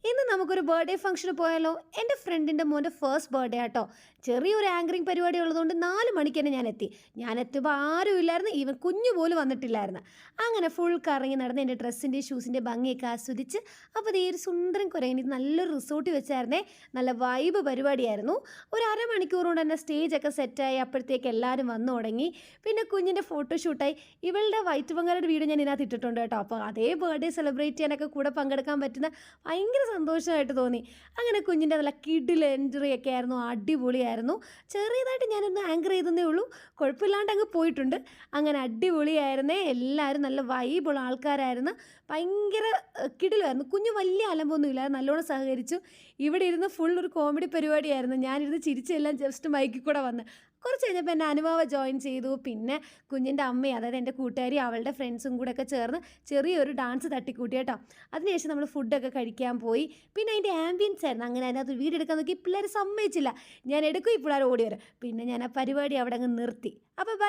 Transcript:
ഇന്ന് നമുക്കൊരു ബർത്ത്ഡേ ഫംഗ്ഷന് പോയാലോ? എൻ്റെ ഫ്രണ്ടിൻ്റെ മോൻ്റെ ഫസ്റ്റ് ബർത്ത്ഡേ ആട്ടോ. ചെറിയൊരു ആങ്കറിങ് പരിപാടി ഉള്ളതുകൊണ്ട് 4 മണിക്ക് തന്നെ ഞാൻ എത്തി. ഞാൻ എത്തുമ്പോൾ ആരും ഇല്ലായിരുന്നു, ഈവൻ കുഞ്ഞു പോലും വന്നിട്ടില്ലായിരുന്നു. അങ്ങനെ ഫുൾ കറങ്ങി നടന്ന് എൻ്റെ ഡ്രസ്സിൻ്റെ ഷൂസിൻ്റെ ഭംഗിയൊക്കെ ആസ്വദിച്ച് അപ്പോൾ ദേ ഒരു സുന്ദരൻ കുരങ്ങൻ നല്ലൊരു റിസോർട്ടിൽ വെച്ചായിരുന്നേ. നല്ല വൈബ് പരിപാടിയായിരുന്നു. ഒരു അരമണിക്കൂർ കൊണ്ട് തന്നെ സ്റ്റേജൊക്കെ സെറ്റായി. അപ്പോഴത്തേക്ക് എല്ലാവരും വന്നു തുടങ്ങി. പിന്നെ കുഞ്ഞിൻ്റെ ഫോട്ടോഷൂട്ടായി. ഇവളുടെ വൈറ്റ് ബംഗാളുടെ വീഡിയോ ഞാൻ ഇതിനകത്ത് ഇട്ടിട്ടുണ്ട് കേട്ടോ. അപ്പോൾ അതേ ബർത്ത്ഡേ സെലിബ്രേറ്റ് ചെയ്യാനൊക്കെ കൂടെ പങ്കെടുക്കാൻ പറ്റുന്ന ഭയങ്കര സന്തോഷമായിട്ട് തോന്നി. അങ്ങനെ കുഞ്ഞിൻ്റെ നല്ല കിഡിൽ എൻട്രി ഒക്കെ ആയിരുന്നു, അടിപൊളിയായിരുന്നു. ചെറിയതായിട്ട് ഞാനൊന്ന് ആങ്കർ ചെയ്തതേ ഉള്ളൂ, കുഴപ്പമില്ലാണ്ട് അങ്ങ് പോയിട്ടുണ്ട്. അങ്ങനെ അടിപൊളിയായിരുന്നേ. എല്ലാവരും നല്ല വൈബുള്ള ആൾക്കാരായിരുന്നു, ഭയങ്കര കിടിലായിരുന്നു. കുഞ്ഞ് വലിയ അലമ്പൊന്നും ഇല്ല, നല്ലോണം സഹകരിച്ചു. ഇവിടെ ഇരുന്ന് ഫുൾ ഒരു കോമഡി പരിപാടിയായിരുന്നു. ഞാനിരുന്ന് ചിരിച്ചെല്ലാം ജസ്റ്റ് മൈക്കിൽ കൂടെ വന്ന്. കുറച്ച് കഴിഞ്ഞപ്പോൾ എൻ്റെ അനുഭവ ജോയിൻ ചെയ്തു. പിന്നെ കുഞ്ഞിൻ്റെ അമ്മയും അതായത് എൻ്റെ കൂട്ടുകാരി അവളുടെ ഫ്രണ്ട്സും കൂടെ ഒക്കെ ചേർന്ന് ചെറിയൊരു ഡാൻസ് തട്ടിക്കൂട്ടി കേട്ടോ. അതിനുശേഷം നമ്മൾ ഫുഡൊക്കെ കഴിക്കാൻ പോയി. പിന്നെ അതിൻ്റെ ആംബിയൻസ് ആയിരുന്നു. അങ്ങനെ അതിനകത്ത് വീഡിയോ എടുക്കാൻ നോക്കി പിള്ളേർ സമ്മതിച്ചില്ല. ഞാൻ എടുക്കും, ഈ പിള്ളേർ ഓടി വരും. പിന്നെ ഞാൻ ആ പരിപാടി അവിടെ അങ്ങ് നിർത്തി. അപ്പോൾ